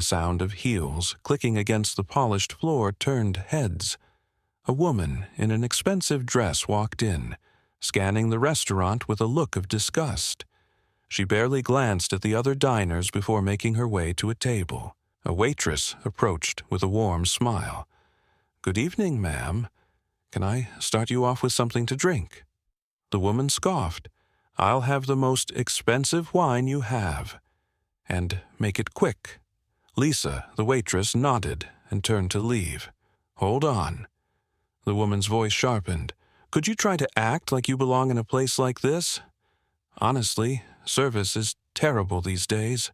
sound of heels clicking against the polished floor turned heads. A woman in an expensive dress walked in, scanning the restaurant with a look of disgust. She barely glanced at the other diners before making her way to a table. A waitress approached with a warm smile. "Good evening, ma'am. Can I start you off with something to drink?" The woman scoffed. "I'll have the most expensive wine you have. And make it quick." Lisa, the waitress, nodded and turned to leave. "Hold on." The woman's voice sharpened. "Could you try to act like you belong in a place like this? Honestly, service is terrible these days."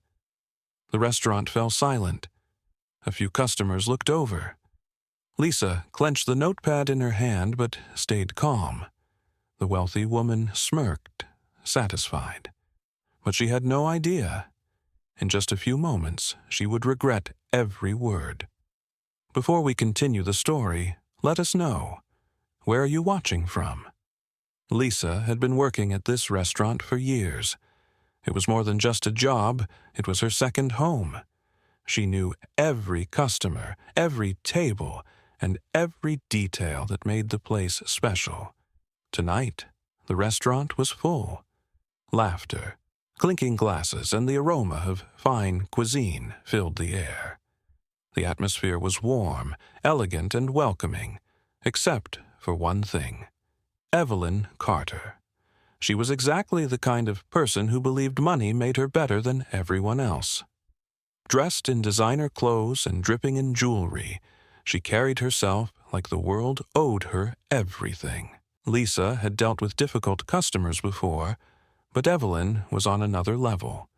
The restaurant fell silent. A few customers looked over. Lisa clenched the notepad in her hand but stayed calm. The wealthy woman smirked, satisfied. But she had no idea. In just a few moments, she would regret every word. Before we continue the story, let us know, where are you watching from? Lisa had been working at this restaurant for years. It was more than just a job, it was her second home. She knew every customer, every table, and every detail that made the place special. Tonight, the restaurant was full. Laughter, clinking glasses, and the aroma of fine cuisine filled the air. The atmosphere was warm, elegant, and welcoming, except for one thing. Evelyn Carter. She was exactly the kind of person who believed money made her better than everyone else. Dressed in designer clothes and dripping in jewelry, she carried herself like the world owed her everything. Lisa had dealt with difficult customers before, but Evelyn was on another level.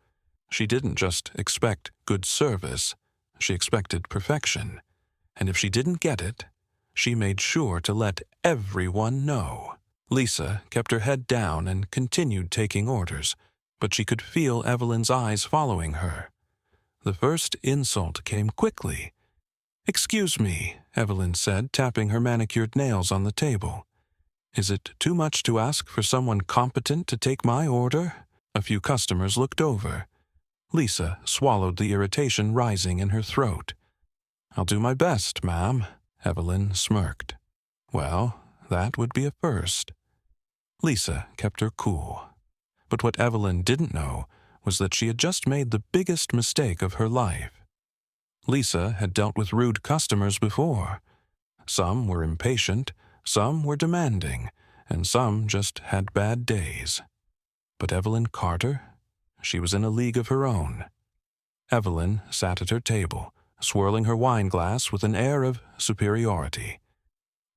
She didn't just expect good service, she expected perfection. And if she didn't get it, she made sure to let everyone know. Lisa kept her head down and continued taking orders, but she could feel Evelyn's eyes following her. The first insult came quickly. "Excuse me," Evelyn said, tapping her manicured nails on the table. "Is it too much to ask for someone competent to take my order?" A few customers looked over. Lisa swallowed the irritation rising in her throat. "I'll do my best, ma'am," Evelyn smirked. Well, that would be a first. Lisa kept her cool. But what Evelyn didn't know was that she had just made the biggest mistake of her life. Lisa had dealt with rude customers before. Some were impatient, some were demanding, and some just had bad days. But Evelyn Carter? She was in a league of her own. Evelyn sat at her table, swirling her wine glass with an air of superiority.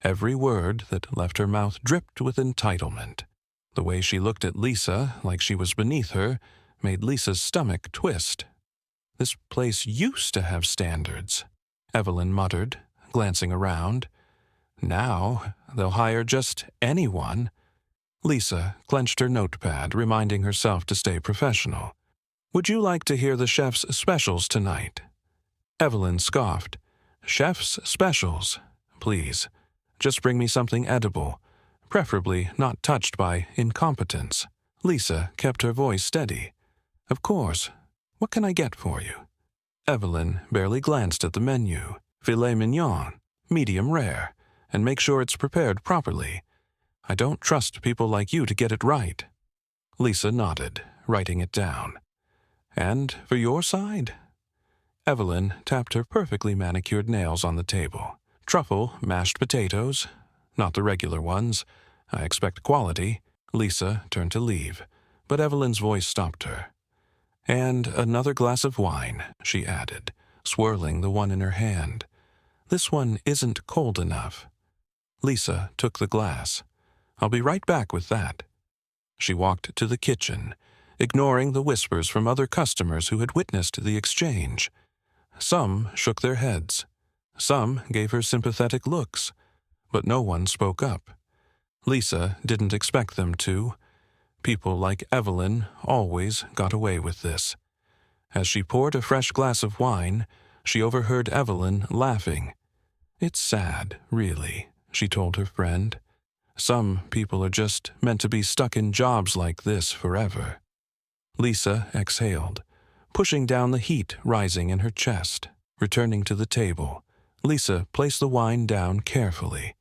Every word that left her mouth dripped with entitlement. The way she looked at Lisa, like she was beneath her, made Lisa's stomach twist. "This place used to have standards," Evelyn muttered, glancing around. "Now they'll hire just anyone." Lisa clenched her notepad, reminding herself to stay professional. "Would you like to hear the chef's specials tonight?" Evelyn scoffed. "Chef's specials? Please, just bring me something edible, preferably not touched by incompetence." Lisa kept her voice steady. "Of course. What can I get for you?" Evelyn barely glanced at the menu. "Filet mignon, medium rare, and make sure it's prepared properly. I don't trust people like you to get it right." Lisa nodded, writing it down. "And for your side?" Evelyn tapped her perfectly manicured nails on the table. "Truffle mashed potatoes, not the regular ones. I expect quality." Lisa turned to leave, but Evelyn's voice stopped her. "And another glass of wine," she added, swirling the one in her hand. "This one isn't cold enough." Lisa took the glass. "I'll be right back with that." She walked to the kitchen, ignoring the whispers from other customers who had witnessed the exchange. Some shook their heads. Some gave her sympathetic looks, but no one spoke up. Lisa didn't expect them to. People like Evelyn always got away with this. As she poured a fresh glass of wine, she overheard Evelyn laughing. "It's sad, really," she told her friend. "Some people are just meant to be stuck in jobs like this forever." Lisa exhaled, pushing down the heat rising in her chest. Returning to the table, Lisa placed the wine down carefully.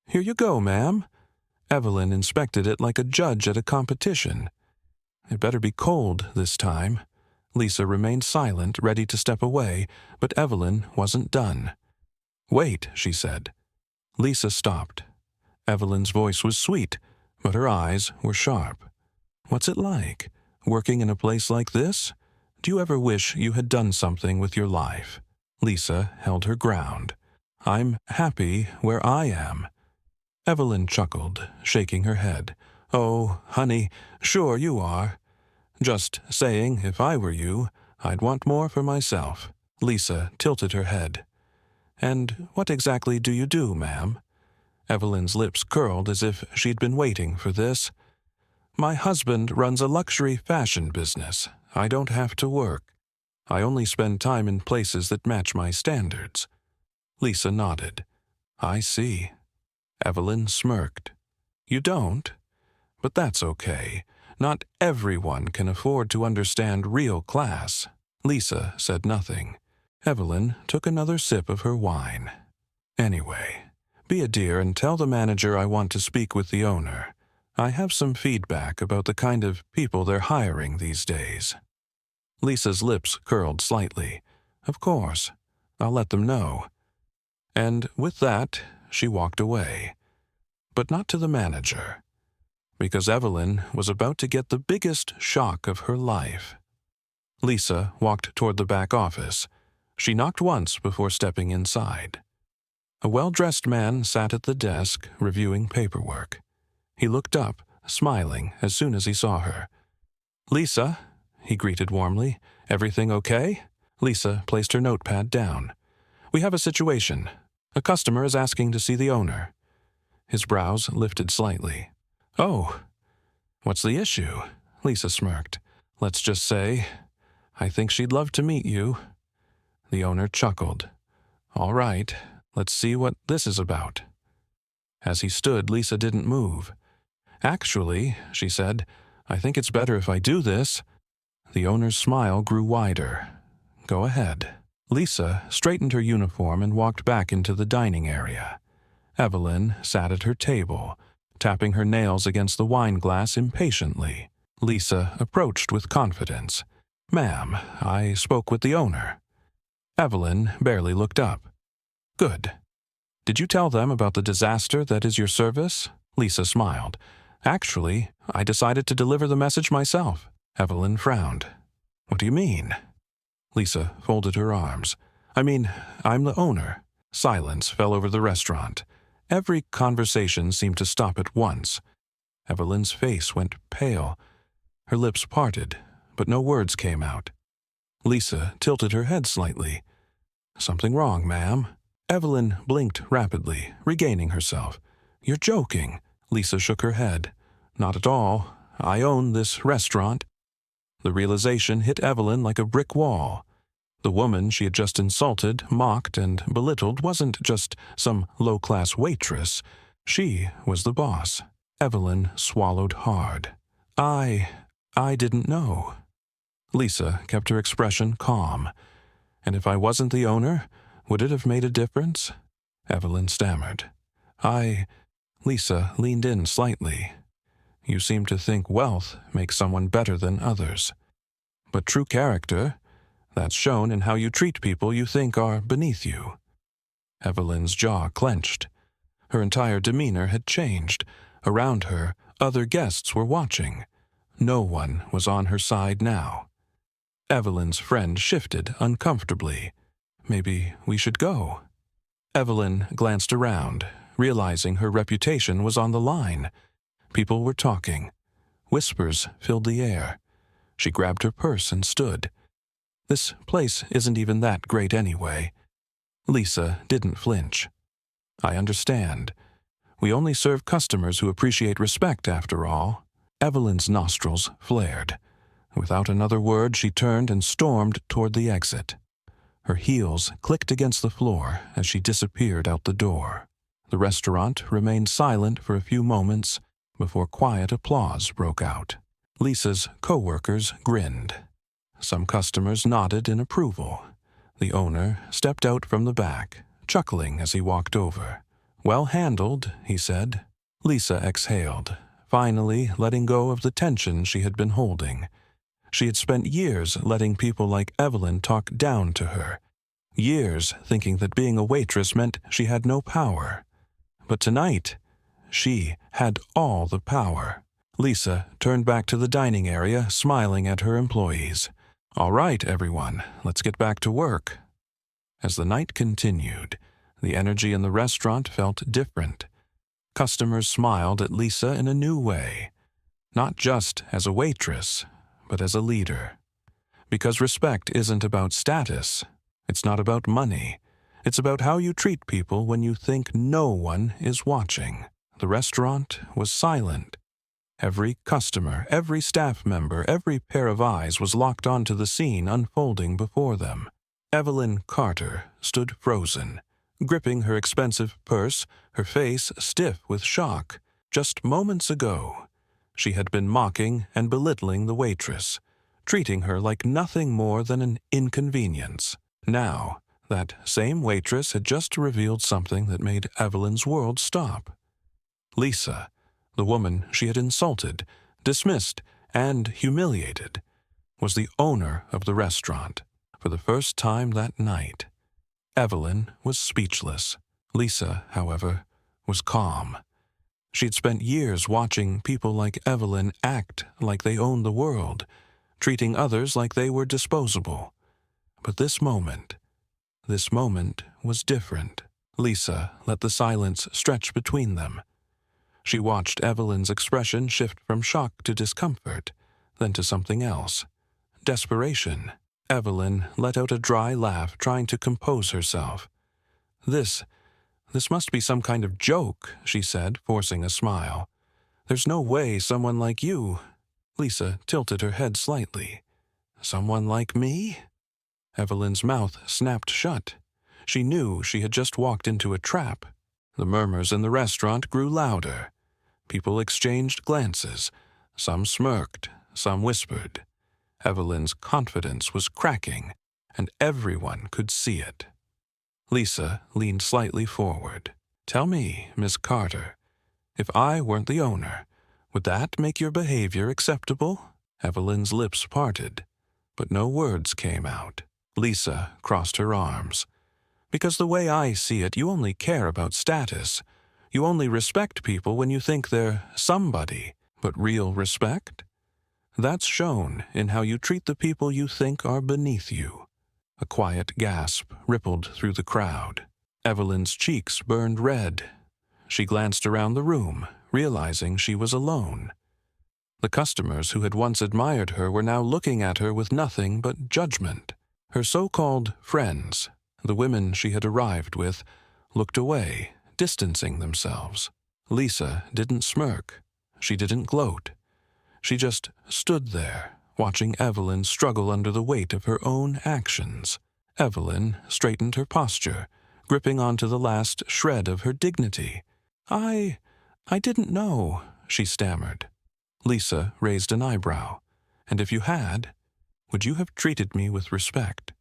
"Here you go, ma'am." Evelyn inspected it like a judge at a competition. "It better be cold this time." Lisa remained silent, ready to step away, but Evelyn wasn't done. "Wait," she said. Lisa stopped. Evelyn's voice was sweet, but her eyes were sharp. "What's it like, working in a place like this? Do you ever wish you had done something with your life?" Lisa held her ground. "I'm happy where I am." Evelyn chuckled, shaking her head. "Oh, honey, sure you are. Just saying, if I were you, I'd want more for myself." Lisa tilted her head. "And what exactly do you do, ma'am?" Evelyn's lips curled as if she'd been waiting for this. "My husband runs a luxury fashion business. I don't have to work. I only spend time in places that match my standards." Lisa nodded. "I see." Evelyn smirked. "You don't? But that's okay. Not everyone can afford to understand real class." Lisa said nothing. Evelyn took another sip of her wine. "Anyway, be a dear and tell the manager I want to speak with the owner. I have some feedback about the kind of people they're hiring these days." Lisa's lips curled slightly. "Of course. I'll let them know." And with that, she walked away. But not to the manager, because Evelyn was about to get the biggest shock of her life. Lisa walked toward the back office. She knocked once before stepping inside. A well-dressed man sat at the desk, reviewing paperwork. He looked up, smiling as soon as he saw her. "Lisa," he greeted warmly. "Everything okay?" Lisa placed her notepad down. "We have a situation. A customer is asking to see the owner." His brows lifted slightly. "Oh, what's the issue?" Lisa smirked. "Let's just say, I think she'd love to meet you." The owner chuckled. "All right, let's see what this is about." As he stood, Lisa didn't move. "Actually," she said, "I think it's better if I do this." The owner's smile grew wider. "Go ahead." Lisa straightened her uniform and walked back into the dining area. Evelyn sat at her table, tapping her nails against the wine glass impatiently. Lisa approached with confidence. "Ma'am, I spoke with the owner." Evelyn barely looked up. "Good. Did you tell them about the disaster that is your service?" Lisa smiled. "Actually, I decided to deliver the message myself." Evelyn frowned. "What do you mean?" Lisa folded her arms. "I mean, I'm the owner." Silence fell over the restaurant. Every conversation seemed to stop at once. Evelyn's face went pale. Her lips parted, but no words came out. Lisa tilted her head slightly. "Something wrong, ma'am?" Evelyn blinked rapidly, regaining herself. "You're joking." Lisa shook her head. "Not at all. I own this restaurant." The realization hit Evelyn like a brick wall. The woman she had just insulted, mocked, and belittled wasn't just some low-class waitress. She was the boss. Evelyn swallowed hard. I didn't know." Lisa kept her expression calm. "And if I wasn't the owner, would it have made a difference?" Evelyn stammered. Lisa leaned in slightly. "You seem to think wealth makes someone better than others. But true character, that's shown in how you treat people you think are beneath you." Evelyn's jaw clenched. Her entire demeanor had changed. Around her, other guests were watching. No one was on her side now. Evelyn's friend shifted uncomfortably. "Maybe we should go." Evelyn glanced around, realizing her reputation was on the line. People were talking. Whispers filled the air. She grabbed her purse and stood. "This place isn't even that great anyway." Lisa didn't flinch. "I understand. We only serve customers who appreciate respect, after all." Evelyn's nostrils flared. Without another word, she turned and stormed toward the exit. Her heels clicked against the floor as she disappeared out the door. The restaurant remained silent for a few moments before quiet applause broke out. Lisa's co-workers grinned. Some customers nodded in approval. The owner stepped out from the back, chuckling as he walked over. "Well handled," he said. Lisa exhaled, finally letting go of the tension she had been holding. She had spent years letting people like Evelyn talk down to her, years thinking that being a waitress meant she had no power. But tonight, she had all the power. Lisa turned back to the dining area, smiling at her employees. "All right, everyone, let's get back to work." As the night continued, the energy in the restaurant felt different. Customers smiled at Lisa in a new way, not just as a waitress, but as a leader. Because respect isn't about status, it's not about money, it's about how you treat people when you think no one is watching. The restaurant was silent. Every customer, every staff member, every pair of eyes was locked onto the scene unfolding before them. Evelyn Carter stood frozen, gripping her expensive purse, her face stiff with shock. Just moments ago, she had been mocking and belittling the waitress, treating her like nothing more than an inconvenience. Now, that same waitress had just revealed something that made Evelyn's world stop. Lisa, the woman she had insulted, dismissed, and humiliated, was the owner of the restaurant. For the first time that night, Evelyn was speechless. Lisa, however, was calm. She'd spent years watching people like Evelyn act like they owned the world, treating others like they were disposable. But this moment was different. Lisa let the silence stretch between them. She watched Evelyn's expression shift from shock to discomfort, then to something else. Desperation. Evelyn let out a dry laugh, trying to compose herself. This must be some kind of joke," she said, forcing a smile. "There's no way someone like you—" Lisa tilted her head slightly. "Someone like me?" Evelyn's mouth snapped shut. She knew she had just walked into a trap. The murmurs in the restaurant grew louder. People exchanged glances. Some smirked, some whispered. Evelyn's confidence was cracking, and everyone could see it. Lisa leaned slightly forward. "Tell me, Miss Carter, if I weren't the owner, would that make your behavior acceptable?" Evelyn's lips parted, but no words came out. Lisa crossed her arms. "Because the way I see it, you only care about status. You only respect people when you think they're somebody. But real respect? That's shown in how you treat the people you think are beneath you." A quiet gasp rippled through the crowd. Evelyn's cheeks burned red. She glanced around the room, realizing she was alone. The customers who had once admired her were now looking at her with nothing but judgment. Her so-called friends, the women she had arrived with, looked away, distancing themselves. Lisa didn't smirk. She didn't gloat. She just stood there, watching Evelyn struggle under the weight of her own actions. Evelyn straightened her posture, gripping onto the last shred of her dignity. I didn't know," she stammered. Lisa raised an eyebrow. "And if you had, would you have treated me with respect?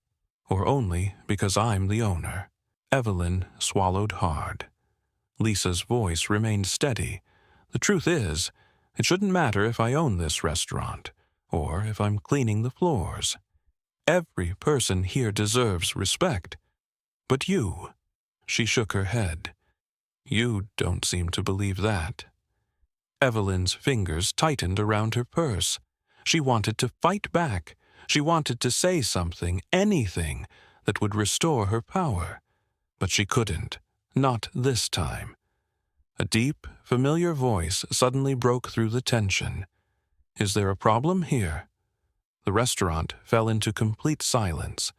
Or only because I'm the owner?" Evelyn swallowed hard. Lisa's voice remained steady. "The truth is, it shouldn't matter if I own this restaurant, or if I'm cleaning the floors. Every person here deserves respect. But you—" She shook her head. "You don't seem to believe that." Evelyn's fingers tightened around her purse. She wanted to fight back. She wanted to say something, anything, that would restore her power. But she couldn't. Not this time. A deep, familiar voice suddenly broke through the tension. "Is there a problem here?" The restaurant fell into complete silence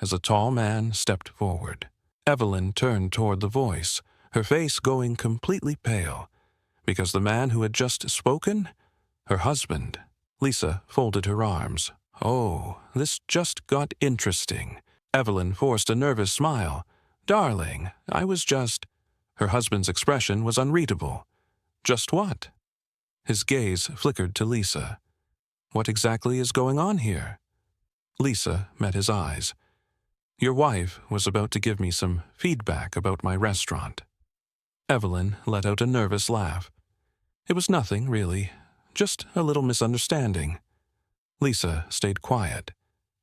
as a tall man stepped forward. Evelyn turned toward the voice, her face going completely pale, because the man who had just spoken, her husband. Lisa folded her arms. "Oh, this just got interesting." Evelyn forced a nervous smile. "Darling, I was just—" Her husband's expression was unreadable. "Just what?" His gaze flickered to Lisa. "What exactly is going on here?" Lisa met his eyes. Your wife was about to give me some feedback about my restaurant. Evelyn let out a nervous laugh. It was nothing, really, just a little misunderstanding. Lisa stayed quiet.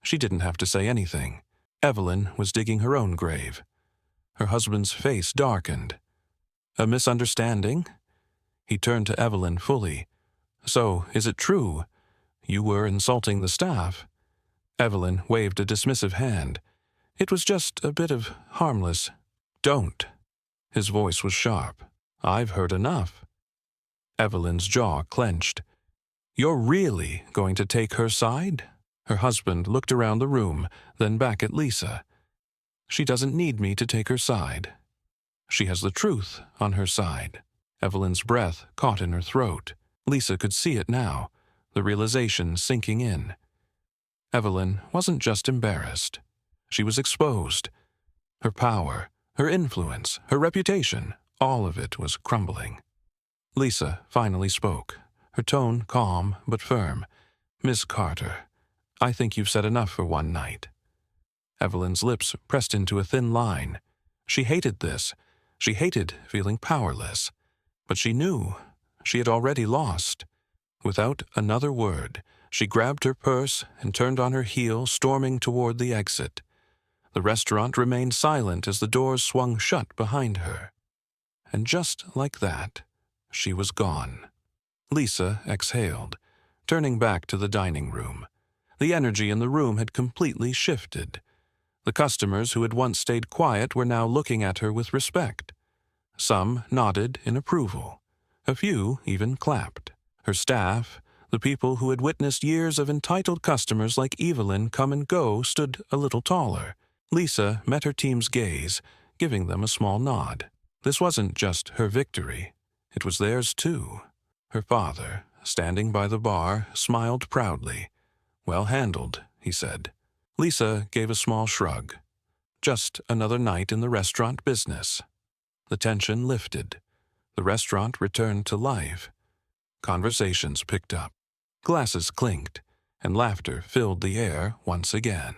She didn't have to say anything. Evelyn was digging her own grave. Her husband's face darkened. A misunderstanding? He turned to Evelyn fully. So, is it true? You were insulting the staff? Evelyn waved a dismissive hand. It was just a bit of harmless. Don't. His voice was sharp. I've heard enough. Evelyn's jaw clenched. You're really going to take her side? Her husband looked around the room, then back at Lisa. She doesn't need me to take her side. She has the truth on her side. Evelyn's breath caught in her throat. Lisa could see it now, the realization sinking in. Evelyn wasn't just embarrassed. She was exposed. Her power, her influence, her reputation, all of it was crumbling. Lisa finally spoke, her tone calm but firm. Miss Carter, I think you've said enough for one night. Evelyn's lips pressed into a thin line. She hated this. She hated feeling powerless. But she knew she had already lost. Without another word, she grabbed her purse and turned on her heel, storming toward the exit. The restaurant remained silent as the doors swung shut behind her. And just like that, she was gone. Lisa exhaled, turning back to the dining room. The energy in the room had completely shifted. The customers who had once stayed quiet were now looking at her with respect. Some nodded in approval. A few even clapped. Her staff, the people who had witnessed years of entitled customers like Evelyn come and go, stood a little taller. Lisa met her team's gaze, giving them a small nod. This wasn't just her victory. It was theirs too. Her father, standing by the bar, smiled proudly. Well handled, he said. Lisa gave a small shrug. Just another night in the restaurant business. The tension lifted. The restaurant returned to life. Conversations picked up. Glasses clinked, and laughter filled the air once again.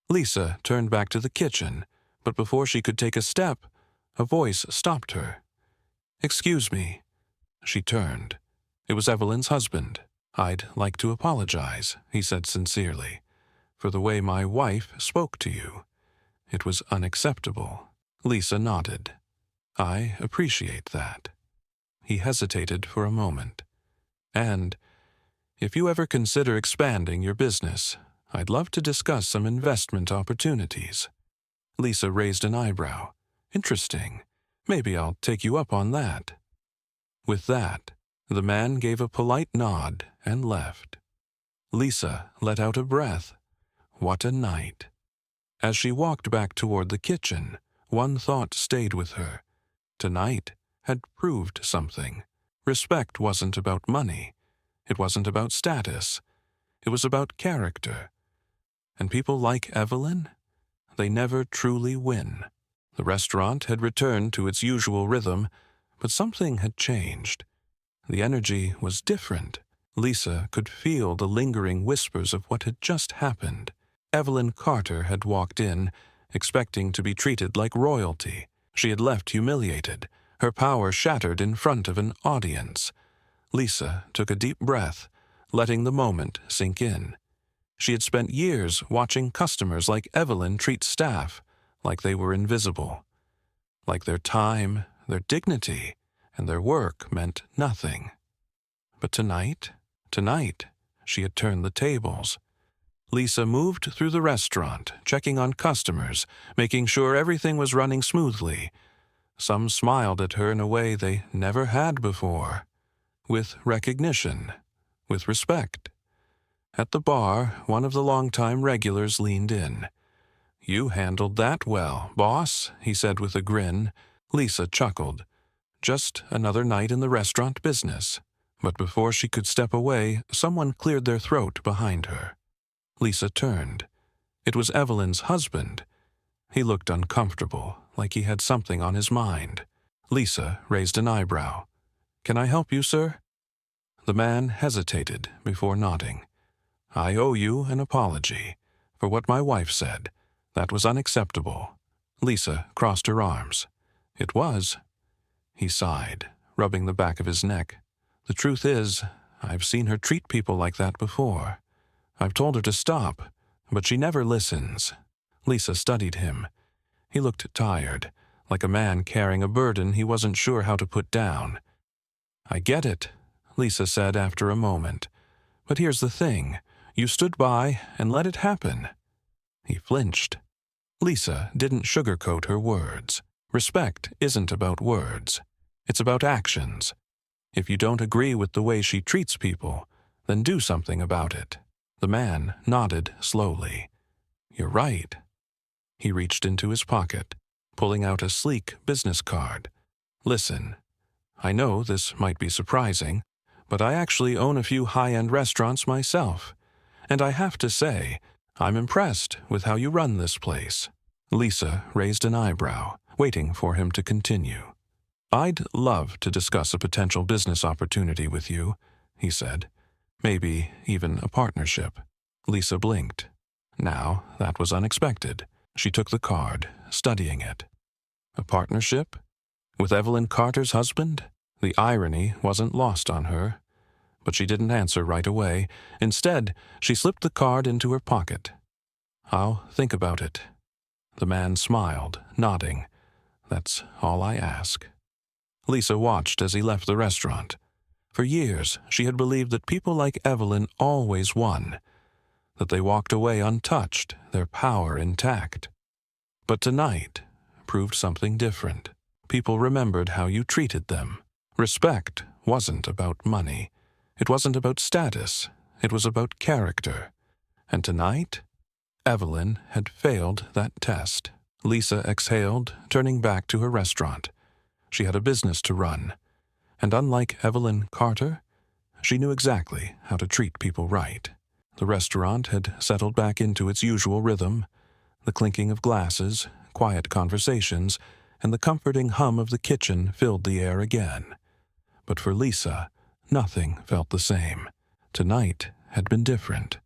Lisa turned back to the kitchen, but before she could take a step, a voice stopped her. Excuse me. She turned. It was Evelyn's husband. I'd like to apologize, he said sincerely, for the way my wife spoke to you. It was unacceptable. Lisa nodded. I appreciate that. He hesitated for a moment. And if you ever consider expanding your business, I'd love to discuss some investment opportunities. Lisa raised an eyebrow. Interesting. Maybe I'll take you up on that. With that, the man gave a polite nod and left. Lisa let out a breath. What a night. As she walked back toward the kitchen, one thought stayed with her. Tonight had proved something. Respect wasn't about money. It wasn't about status. It was about character. And people like Evelyn? They never truly win. The restaurant had returned to its usual rhythm, but something had changed. The energy was different. Lisa could feel the lingering whispers of what had just happened. Evelyn Carter had walked in, expecting to be treated like royalty. She had left humiliated, her power shattered in front of an audience. Lisa took a deep breath, letting the moment sink in. She had spent years watching customers like Evelyn treat staff like they were invisible, like their time, their dignity, and their work meant nothing. But tonight, she had turned the tables. Lisa moved through the restaurant, checking on customers, making sure everything was running smoothly. Some smiled at her in a way they never had before, with recognition, with respect. At the bar, one of the longtime regulars leaned in. You handled that well, boss, he said with a grin. Lisa chuckled. Just another night in the restaurant business. But before she could step away, someone cleared their throat behind her. Lisa turned. It was Evelyn's husband. He looked uncomfortable, like he had something on his mind. Lisa raised an eyebrow. Can I help you, sir? The man hesitated before nodding. I owe you an apology For what my wife said, that was unacceptable. Lisa crossed her arms. It was. He sighed, rubbing the back of his neck. The truth is, I've seen her treat people like that before. I've told her to stop, but she never listens. Lisa studied him. He looked tired, like a man carrying a burden he wasn't sure how to put down. I get it, Lisa said after a moment. But here's the thing. You stood by and let it happen. He flinched. Lisa didn't sugarcoat her words. Respect isn't about words. It's about actions. If you don't agree with the way she treats people, then do something about it. The man nodded slowly. You're right. He reached into his pocket, pulling out a sleek business card. Listen, I know this might be surprising, but I actually own a few high-end restaurants myself, and I have to say, I'm impressed with how you run this place. Lisa raised an eyebrow, waiting for him to continue. I'd love to discuss a potential business opportunity with you, he said. Maybe even a partnership. Lisa blinked. Now, that was unexpected. She took the card, studying it. A partnership? With Evelyn Carter's husband? The irony wasn't lost on her. But she didn't answer right away. Instead, she slipped the card into her pocket. I'll think about it. The man smiled, nodding. That's all I ask. Lisa watched as he left the restaurant. For years, she had believed that people like Evelyn always won, that they walked away untouched, their power intact. But tonight proved something different. People remembered how you treated them. Respect wasn't about money. It wasn't about status. It was about character. And tonight, Evelyn had failed that test. Lisa exhaled, turning back to her restaurant. She had a business to run. And unlike Evelyn Carter, she knew exactly how to treat people right. The restaurant had settled back into its usual rhythm. The clinking of glasses, quiet conversations, and the comforting hum of the kitchen filled the air again. But for Lisa, nothing felt the same. Tonight had been different.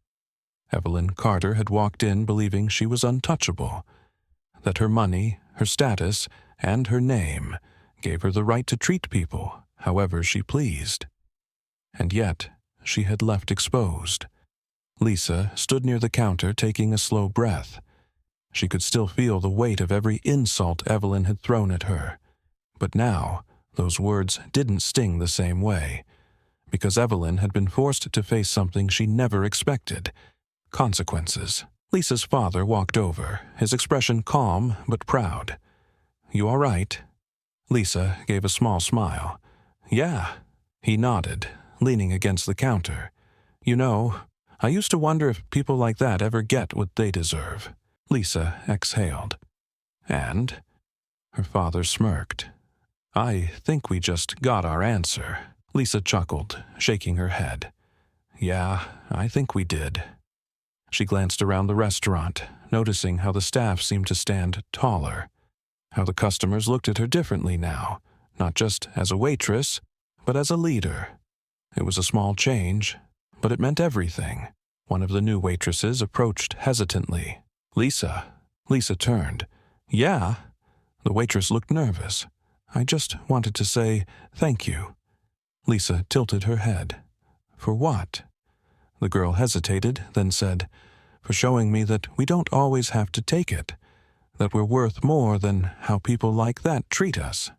Evelyn Carter had walked in believing she was untouchable, that her money, her status, and her name gave her the right to treat people however she pleased. And yet, she had left exposed. Lisa stood near the counter taking a slow breath. She could still feel the weight of every insult Evelyn had thrown at her. But now, those words didn't sting the same way, because Evelyn had been forced to face something she never expected. Consequences. Lisa's father walked over, his expression calm but proud. You all right? Lisa gave a small smile. Yeah. He nodded, leaning against the counter. You know, I used to wonder if people like that ever get what they deserve. Lisa exhaled. And? Her father smirked. I think we just got our answer. Lisa chuckled, shaking her head. Yeah, I think we did. She glanced around the restaurant, noticing how the staff seemed to stand taller, how the customers looked at her differently now, not just as a waitress, but as a leader. It was a small change, but it meant everything. One of the new waitresses approached hesitantly. Lisa. Lisa turned. Yeah? The waitress looked nervous. I just wanted to say thank you. Lisa tilted her head. For what? The girl hesitated, then said, for showing me that we don't always have to take it, that we're worth more than how people like that treat us.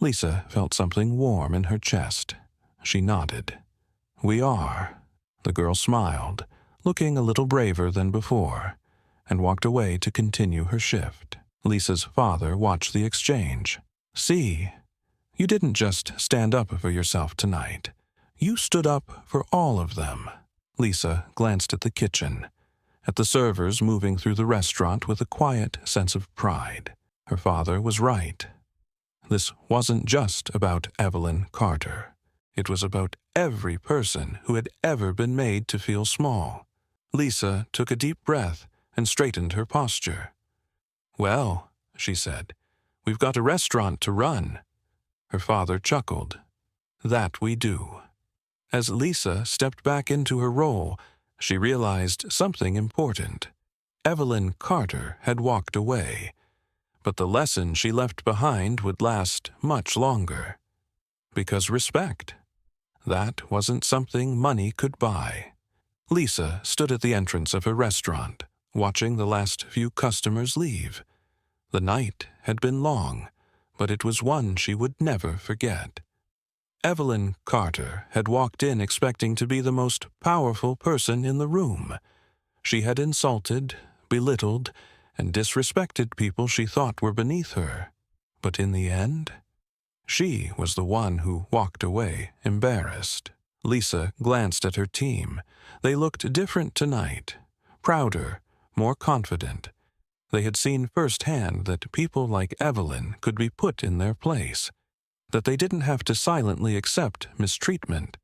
Lisa felt something warm in her chest. She nodded. We are. The girl smiled, looking a little braver than before, and walked away to continue her shift. Lisa's father watched the exchange. See, you didn't just stand up for yourself tonight. You stood up for all of them. Lisa glanced at the kitchen, at the servers moving through the restaurant with a quiet sense of pride. Her father was right. This wasn't just about Evelyn Carter. It was about every person who had ever been made to feel small. Lisa took a deep breath and straightened her posture. Well, she said, we've got a restaurant to run. Her father chuckled. That we do. As Lisa stepped back into her role, she realized something important. Evelyn Carter had walked away, but the lesson she left behind would last much longer. Because respect, that wasn't something money could buy. Lisa stood at the entrance of her restaurant, watching the last few customers leave. The night had been long, but it was one she would never forget. Evelyn Carter had walked in expecting to be the most powerful person in the room. She had insulted, belittled, and disrespected people she thought were beneath her. But in the end, she was the one who walked away embarrassed. Lisa glanced at her team. They looked different tonight, prouder, more confident. They had seen firsthand that people like Evelyn could be put in their place, that they didn't have to silently accept mistreatment.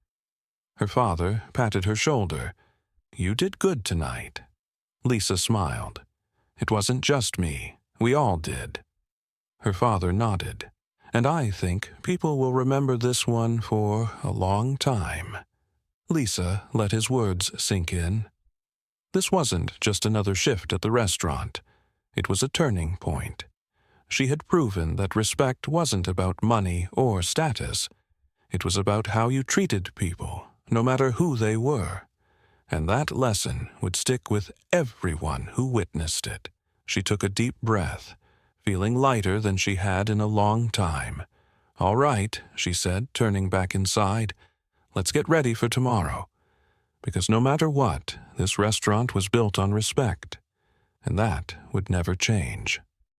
Her father patted her shoulder. "You did good tonight." Lisa smiled. "It wasn't just me. We all did." Her father nodded. "And I think people will remember this one for a long time." Lisa let his words sink in. This wasn't just another shift at the restaurant. It was a turning point. She had proven that respect wasn't about money or status. It was about how you treated people, no matter who they were. And that lesson would stick with everyone who witnessed it. She took a deep breath, feeling lighter than she had in a long time. "All right," she said, turning back inside. "Let's get ready for tomorrow." Because no matter what, this restaurant was built on respect, and that would never change.